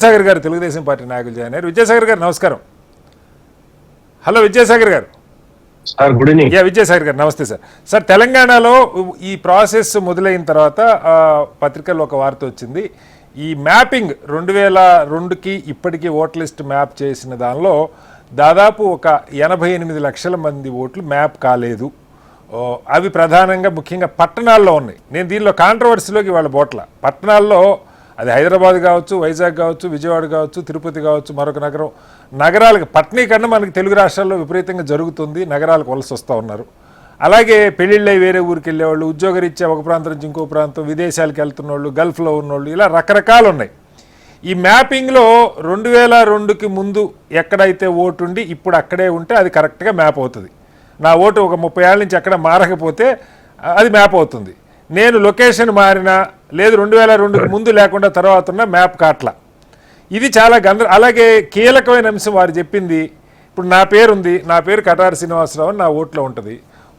విజయసాగర్ గారు తెలుగుదేశం పార్టీ నాయకులు జాయిన్ అయ్యారు. విజయసాగర్ గారు నమస్కారం. హలో విజయసాగర్ గారు. Sir good evening. విజయసాగర్ గారు నమస్తే సార్. సార్ తెలంగాణలో ఈ ప్రాసెస్ మొదలైన తర్వాత పత్రికల్లో ఒక వార్త వచ్చింది. ఈ మ్యాపింగ్ 2002కి ఇప్పటికీ ఓటర్ లిస్ట్ మ్యాప్ చేసిన దానిలో దాదాపు ఒక 88 లక్షల మంది ఓట్లు మ్యాప్ కాలేదు. అవి ప్రధానంగా ముఖ్యంగా పట్టణాల్లో ఉన్నాయి. నేను దీనిలో కాంట్రవర్సీలోకి వాళ్ళ బోట్ల పట్టణాల్లో అది హైదరాబాద్ కావచ్చు, వైజాగ్ కావచ్చు, విజయవాడ కావచ్చు, తిరుపతి కావచ్చు, మరొక నగరాలకు పట్టణీకరణ మనకి తెలుగు రాష్ట్రాల్లో విపరీతంగా జరుగుతుంది. నగరాలకు వలస వస్తూ ఉన్నారు. అలాగే పెళ్ళిళ్ళై వేరే ఊరికి వెళ్ళేవాళ్ళు, ఉద్యోగరీత్యా ఒక ప్రాంతం నుంచి ఇంకో ప్రాంతం, విదేశాలకు వెళ్తున్న వాళ్ళు, గల్ఫ్లో ఉన్నోళ్ళు, ఇలా రకరకాలు ఉన్నాయి. ఈ మ్యాపింగ్లో 2002కి ముందు ఎక్కడైతే ఓటు ఉండి ఇప్పుడు అక్కడే ఉంటే అది కరెక్ట్గా మ్యాప్ అవుతుంది. నా ఓటు ఒక 30 ఏళ్ళ నుంచి ఎక్కడ మారకపోతే అది మ్యాప్ అవుతుంది. నేను లొకేషన్ మారినా లేదు 2002కి ముందు లేకుండా తర్వాత ఉన్న మ్యాప్ కాట్ల. ఇది చాలా అలాగే కీలకమైన అంశం వారు చెప్పింది. ఇప్పుడు నా పేరు ఉంది, నా పేరు కటారి శ్రీనివాసరావు నా ఓట్లో ఉంటుంది.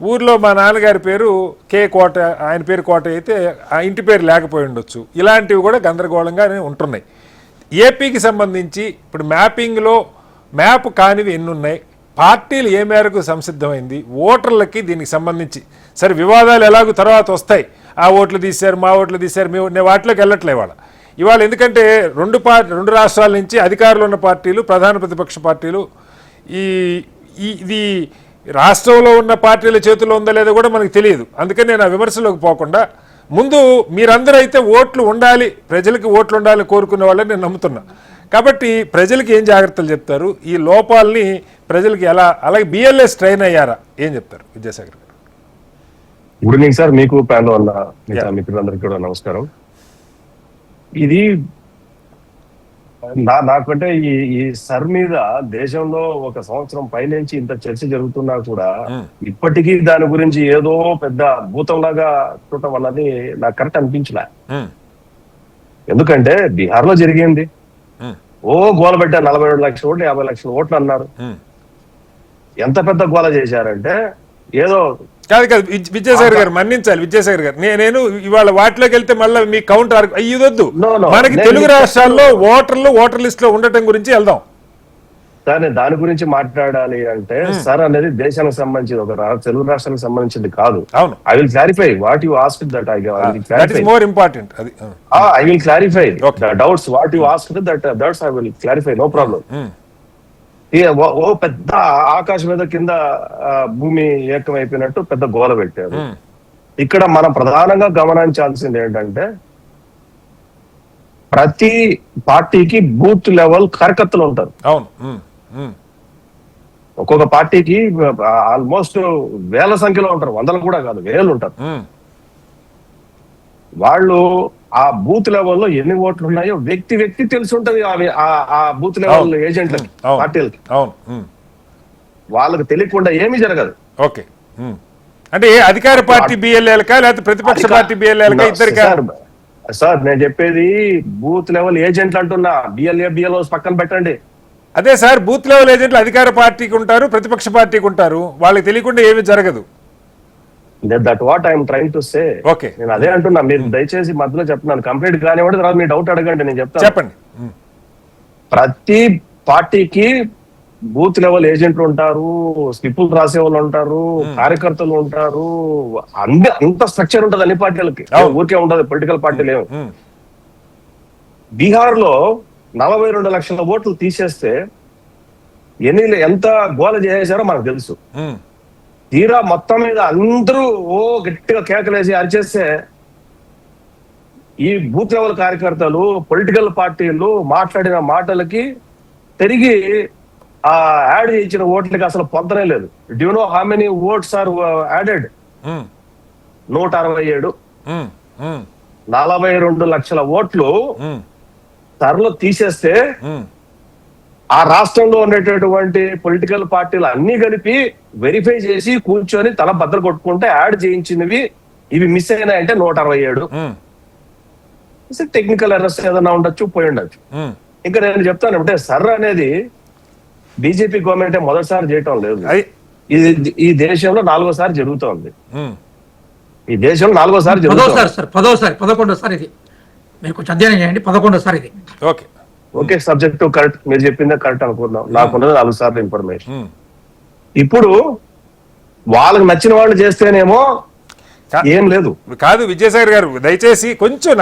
ఊర్లో మా నాన్నగారి పేరు కే కోట, ఆయన పేరు కోట అయితే ఆ ఇంటి పేరు లేకపోయి ఉండొచ్చు. ఇలాంటివి కూడా గందరగోళంగా ఉంటున్నాయి. ఏపీకి సంబంధించి ఇప్పుడు మ్యాపింగ్లో మ్యాప్ కానివి ఎన్ని ఉన్నాయి, పార్టీలు ఏ మేరకు సంసిద్ధమైంది, ఓటర్లకి దీనికి సంబంధించి సరే వివాదాలు ఎలాగో తర్వాత వస్తాయి. ఆ ఓట్లు తీశారు, మా ఓట్లు తీశారు, నేను వాటిలోకి వెళ్ళట్లే ఇవాళ ఎందుకంటే రెండు రాష్ట్రాల నుంచి అధికారులు ఉన్న పార్టీలు, ప్రధాన ప్రతిపక్ష పార్టీలు, ఇది రాష్ట్రంలో ఉన్న పార్టీల చేతుల్లో ఉందా లేదో కూడా మనకు తెలియదు. అందుకని నేను ఆ విమర్శలోకి పోకుండా ముందు మీరందరూ అయితే ఓట్లు ఉండాలి, ప్రజలకి ఓట్లు ఉండాలని కోరుకునే వాళ్ళని నేను నమ్ముతున్నా. కాబట్టి ప్రజలకి ఏం జాగ్రత్తలు చెప్తారు, ఈ లోపాలని ప్రజలకి ఎలా, అలాగే బిఎల్ఎస్ ట్రైన్ అయ్యారా, ఏం చెప్తారు విద్యాసాగర్ గారు? Good evening sir. మీకు ప్యానల్ ఉన్న మిత్రులందరికీ కూడా నమస్కారం. ఇది నాకంటే ఈ సర్ మీద దేశంలో ఒక సంవత్సరం పైనుంచి ఇంత చర్చ జరుగుతున్నా కూడా ఇప్పటికీ దాని గురించి ఏదో పెద్ద భూతంలాగా చూడటం అన్నది నాకు కరెక్ట్ అనిపించలే. ఎందుకంటే బీహార్ లో జరిగింది, ఓ గోల పెట్టారు, 47 లక్షల ఓట్లు 50 లక్షల ఓట్లు అన్నారు. ఎంత పెద్ద గోల చేశారంటే ఏదో కాదు విద్యాసాగర్ గారు మన్నించాలి. విద్యాసాగర్ గారు నేను ఇవాళ వాటిలోకి వెళ్తే మళ్ళీ మీ కౌంటర్ అయ్యొద్దు. మనకి తెలుగు రాష్ట్రాల్లో ఓటర్ లిస్ట్ లో ఉండటం గురించి వెళ్దాం సార్. నేను దాని గురించి మాట్లాడాలి అంటే సార్ అనేది దేశానికి సంబంధించి ఒక తెలుగు రాష్ట్రానికి సంబంధించింది కాదు. అవును, I will clarify what you asked that more important. అది I will clarify the doubts what you asked that's I will clarify, no problem. ఓ పెద్ద ఆకాశం మీద కింద భూమి ఏకమైపోయినట్టు పెద్ద గోల పెట్టారు. ఇక్కడ మనం ప్రధానంగా గమనించాల్సింది ఏంటంటే ప్రతి పార్టీకి బూత్ లెవెల్ కార్యకర్తలు ఉంటారు. అవును, ఒక్కొక్క పార్టీకి ఆల్మోస్ట్ వేల సంఖ్యలో ఉంటారు, వందలు కూడా కాదు, వేలు ఉంటారు. వాళ్ళు ఆ బూత్ లెవెల్లో ఎన్ని ఓట్లు ఉన్నాయో వ్యక్తి తెలిసి ఉంటది. ఆ బూత్ లెవెల్ ఏజెంట్లకి, పార్టీలకి, వాళ్ళకి తెలియకుండా ఏమీ జరగదు. ఓకే, అంటే అధికార పార్టీ బిఎల్ఏలకా లేకపోతే ప్రతిపక్ష పార్టీ బిఎల్ఏలకా ఇద్దరికా? సార్ నేను చెప్పేది బూత్ లెవెల్ ఏజెంట్లు అంటున్నా, బిఎల్ఓ పక్కన పెట్టండి. అదే సార్, బూత్ లెవెల్ ఏజెంట్లు అధికార పార్టీకి ఉంటారు, ప్రతిపక్ష పార్టీకి ఉంటారు, వాళ్ళకి తెలియకుండా ఏమీ జరగదు. That what I'm trying to say. Okay, నేను అదే అంటున్నా. మీరు దయచేసి మధ్యలో చెప్తున్నాను, కంప్లీట్ కానివ్వండి, తర్వాత మీరు డౌట్ అడగండి, నేను చెప్తాను. చెప్పండి. ప్రతి పార్టీకి బూత్ లెవెల్ ఏజెంట్లు ఉంటారు, స్లిప్పులు రాసే వాళ్ళు ఉంటారు, కార్యకర్తలు ఉంటారు, అంత స్ట్రక్చర్ ఉంటుంది అన్ని పార్టీలకి, ఊరికే ఉండదు పొలిటికల్ పార్టీలు ఏమి. బీహార్ లో 42 లక్షల ఓట్లు తీసేస్తే ఎంత గోల చేశారో మనకు తెలుసు. తీరా మొత్తం మీద అందరూ ఓ గట్టిగా కేకలేసి అరిచేస్తే ఈ బూత్ లెవెల్ కార్యకర్తలు, పొలిటికల్ పార్టీలు మాట్లాడిన మాటలకి తిరిగి ఆ యాడ్ చేయించిన ఓట్లకి అసలు పొందనే లేదు. Do you know how many votes are added? 167. 42 లక్షల ఓట్లు సర్లో తీసేస్తే ఆ రాష్ట్రంలో ఉండేటటువంటి పొలిటికల్ పార్టీలు అన్ని కలిపి వెరిఫై చేసి కూర్చొని తల బద్దలు కొట్టుకుంటే యాడ్ చేయించినవి ఇవి మిస్ అయినాయంటే 167. టెక్నికల్ ఎర్రర్స్ ఏదైనా ఉండొచ్చు, పోయి ఉండొచ్చు. ఇంకా నేను చెప్తాను అంటే సర్ అనేది బీజేపీ గవర్నమెంట్ మొదటిసారి చేయటం లేదు. ఈ దేశంలో 4వసారి జరుగుతోంది. ఈ దేశంలో 4వసారి జరుగుతుంది. 11వ సారి ఇది మీరు కొంచెం అధ్యయనం చేయండి. 11వ సారి ఇది. ఓకే. ఓకే, సబ్జెక్టు కరెక్ట్, మీరు చెప్పిందే కరెక్ట్ అనుకుందాం. నాకున్నది 4 సార్లు ఇన్ఫర్మేషన్. ఉమ్. ఇప్పుడు వాళ్ళకి నచ్చిన వాళ్ళు చేస్తేనేమో ఏం లేదు. కాదు విజయసాగర్ గారు, దయచేసి కొంచెం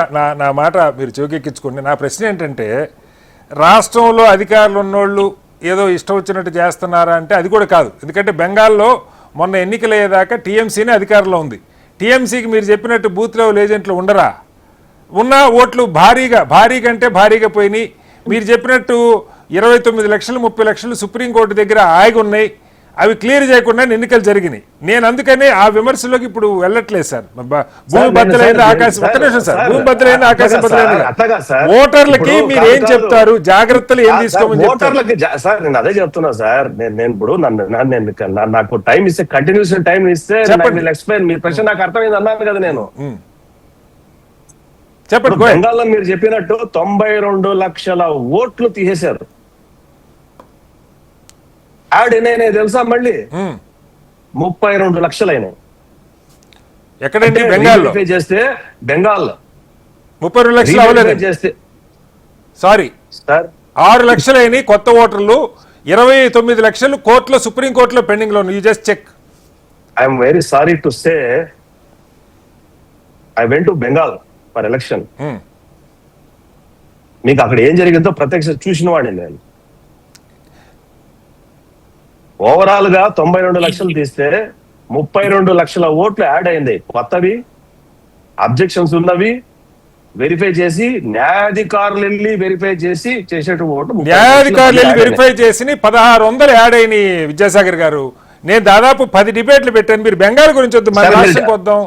నా మాట మీరు చౌకెక్కించుకోండి. నా ప్రశ్న ఏంటంటే, రాష్ట్రంలో అధికారులు ఉన్నోళ్ళు ఏదో ఇష్టం వచ్చినట్టు చేస్తున్నారా అంటే అది కూడా కాదు. ఎందుకంటే బెంగాల్లో మొన్న ఎన్నికలు అయ్యేదాకా టీఎంసీనే అధికారంలో ఉంది. టీఎంసీకి మీరు చెప్పినట్టు బూత్ లెవెల్ ఏజెంట్లు ఉండరా? ఉన్న ఓట్లు భారీ కంటే భారీగా పోయినాయి. మీరు చెప్పినట్టు 29 లక్షలు 30 లక్షలు సుప్రీంకోర్టు దగ్గర ఆగి ఉన్నాయి. అవి క్లియర్ చేయకుండా ఎన్నికలు జరిగినాయి. నేను అందుకని ఆ విమర్శలోకి ఇప్పుడు వెళ్ళట్లేదు సార్. భూమి బద్దలైంది ఆకాశం, ఒక్క నిమిషం సార్, భూమి బద్దలైంది ఆకాశం బద్దలైంది. ఓటర్లకి మీరు ఏం చెప్తారు? జాగ్రత్తలు ఏం తీసుకోమని ఓటర్లకి సార్ నేను అదే చెప్తున్నా సార్. నేను ఇప్పుడు నాకు టైం ఇస్తే, కంటిన్యూస్ టైం ఇస్తే ఎక్స్ప్లెయిన్. మీ ప్రశ్న నాకు అర్థమైంది అన్నాను కదా నేను. చెప్పండి. బెంగాల్లో మీరు చెప్పినట్టు 92 లక్షల ఓట్లు తీసేశారు. యాడ్ ఎన్నైనాయి తెలుసా? మళ్ళీ 32 లక్షలు అయినాయి. ఎక్కడండి? బెంగాల్లో చేస్తే బెంగాల్లో 32 లక్షలు అవ్వలేదు చేస్తే, సారీ సార్ 6 లక్షలు అయినాయి కొత్త ఓటర్లు. 29 లక్షలు కోర్టులో, సుప్రీంకోర్టులో పెండింగ్ లో. You just check. I'm very sorry to say I went to Bengal for election. మీకు అక్కడ ఏం జరిగిందో ప్రత్యక్ష చూసిన వాడిని నేను. ఓవరాల్ గా 92 లక్షలు తీస్తే 32 లక్షల ఓట్లు యాడ్ అయింది. కొత్తవి, అబ్జెక్షన్స్ ఉన్నవి వెరిఫై చేసి, న్యాయాధికారులు వెళ్ళి వెరిఫై చేసి చేసేట ఓటు, న్యాయాధికారులు వెళ్ళి వెరిఫై చేసి 1600 యాడ్ అయినాయి. విద్యాసాగర్ గారు, నేను దాదాపు 10 డిబేట్లు పెట్టాను. మీరు బెంగాల్ గురించి వద్దు, మన రాష్ట్రం వద్దాం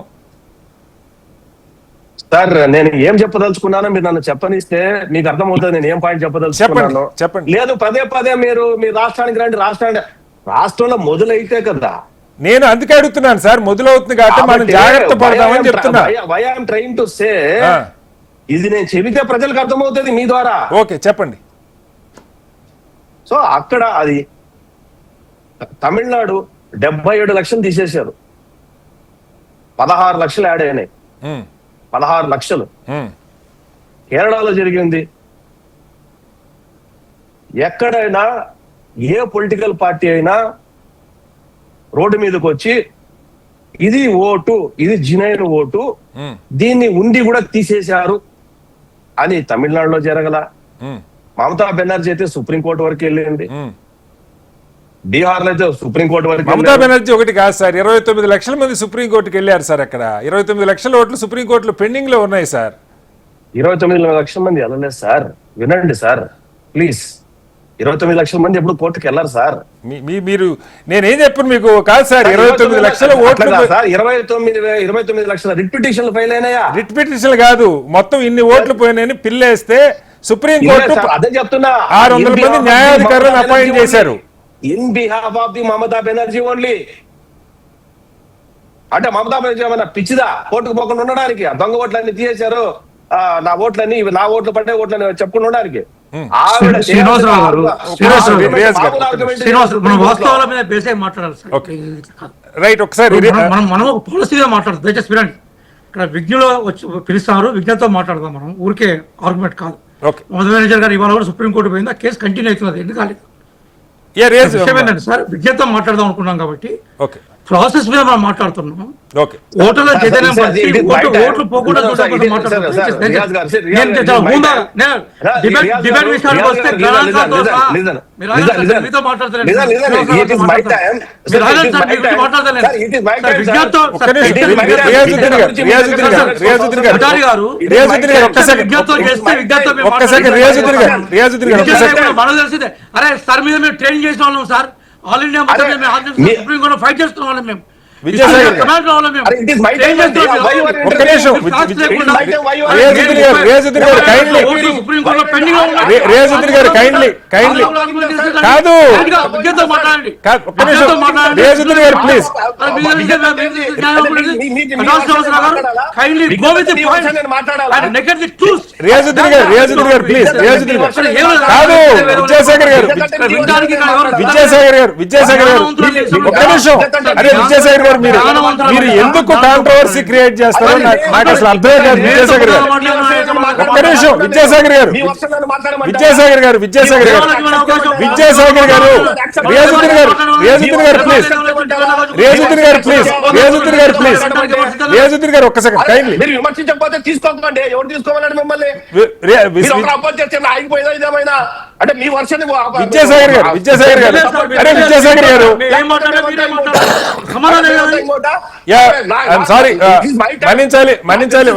సార్. నేను ఏం చెప్పదలుచుకున్నానో మీరు నన్ను చెప్పనిస్తే మీకు అర్థమవుతుంది నేను ఏం పాయింట్ చెప్పదలుచుకున్నాను. చెప్పండి. లేదు పదే మీరు మీ రాష్ట్రానికి రండి, రాష్ట్రంలో మొదలైతే కదా. నేను అందుకే అడుగుతున్నాను సార్, మొదలవుతుంది కాబట్టి మనం జాగ్రత్త పడదామని చెప్తున్నా. Why I'm trying to say, ఇది నేను చెబితే ప్రజలకు అర్థమవుతుంది మీ ద్వారా. ఓకే, చెప్పండి. సో అక్కడ అది తమిళనాడు 77 లక్షలు తీసేశారు, 16 లక్షలు యాడ్ అయినాయి. 16 లక్షలు. కేరళలో జరిగింది. ఎక్కడైనా ఏ పొలిటికల్ పార్టీ అయినా రోడ్డు మీదకి వచ్చి ఇది ఓటు, ఇది జినైన ఓటు, దీన్ని ఉండి కూడా తీసేశారు అని తమిళనాడులో జరగల. మమతా బెనర్జీ అయితే సుప్రీంకోర్టు వరకు వెళ్ళింది. బీహార్ లో అయితే సుప్రీంకోర్టు వరకు. మమతా బెనర్జీ ఒకటి కాదు సార్, 29 లక్షల మంది సుప్రీంకోర్టుకి వెళ్ళారు సార్. అక్కడ 29 లక్షల ఓట్లు సుప్రీంకోర్టులో పెండింగ్ లో ఉన్నాయి సార్. 29 లక్షల మంది వెళ్ళలేదు సార్. వినండి సార్ ప్లీజ్, 29 లక్షల మంది ఎప్పుడు కోర్టుకు వెళ్ళారు సార్. మీరు నేనేం చెప్పాను మీకు? కాదు సార్, 29 లక్షల ఓట్లు సార్, 29 లక్షల రిట్ పిటిషన్లు ఫైల్ అయినాయా? రిట్ పిటిషన్లు కాదు, మొత్తం ఇన్ని ఓట్లు పోయినాయని పిల్లేస్తే సుప్రీంకోర్టు అదే చెప్తున్నా 600 మంది న్యాయాధికారులను అపాయింట్ చేశారు. In behalf of the Mamata Banerjee only. అంటే మమతా బెనర్జీ ఏమన్నా పిచ్చిదా కోర్టుకు పోకుండా ఉండడానికి? దొంగ ఓట్లన్నీ తీసేశారు, నా ఓట్లన్నీ నా ఓట్లు పడ్డే ఓట్లని చెప్పుకుని ఉండడానికి. శ్రీనివాసరావు గారు, వాస్తవాల మీద బేసే మాట్లాడాలి సార్. రైట్, ఒకసారి మనం ఒక పాలసీగా మాట్లాడతాం. దయచేసి వినండి. ఇక్కడ విజ్ఞులు వచ్చి పిలుస్తున్నారు, విజ్ఞతో మాట్లాడదాం. మనం ఊరికే ఆర్గ్యుమెంట్ కాదు. మమతా మేనేజర్ గారు ఇవాళ కూడా సుప్రీంకోర్టు పోయింది, కేసు కంటిన్యూ అవుతున్నది. ఎందుకు కాలేదు? విషయం ఏంటంటే సార్, విజ్ఞతో మాట్లాడదాం అనుకున్నాం కాబట్టి ప్రాసెస్ మీద మనం మాట్లాడుతున్నాం. ఓటర్ల చైతన్యం ఓట్లు పోకుండా డిబేట్ విషయానికి వస్తే మనం తెలిసిందే. అరే సార్ మీద మేము ట్రైనింగ్ చేసిన వాళ్ళం sir. All India supreme court fight చేస్తున్న వాళ్ళం మేము. విద్యాసాగర్ గారు గారు మీరు ఎందుకు కాంట్రవర్సీ క్రియేట్ చేస్తారో నాకు అసలు అర్థమే కాదు. విద్యాసాగర్ గారు ఒక్క నిమిషం, విద్యాసాగర్ గారు విద్యాసాగర్ గారు విద్యాసాగర్ గారు విద్యాసాగర్ గారు రియాజుద్దీన్ గారు రియాజుద్దీన్ గారు ప్లీజ్ రియాజుద్దీన్ గారు ప్లీజ్ రియాజుద్దీన్ గారు ప్లీజ్ రియాజుద్దీన్ గారు ఒక్క సెకండ్ కైండ్లీ. మీరు విమర్శించకపోతే తీసుకోకండి, ఎవరు తీసుకోవాలండి మిమ్మల్ని? మీరు ఒకరు అపోజ్ చేస్తే ఆగిపోయేదా ఇదేమైనా? అంటే మీ వర్షాన్ని విద్యాసాగర్ గారు అరే విద్యాసాగర్ గారు సారీ మన్నించాలి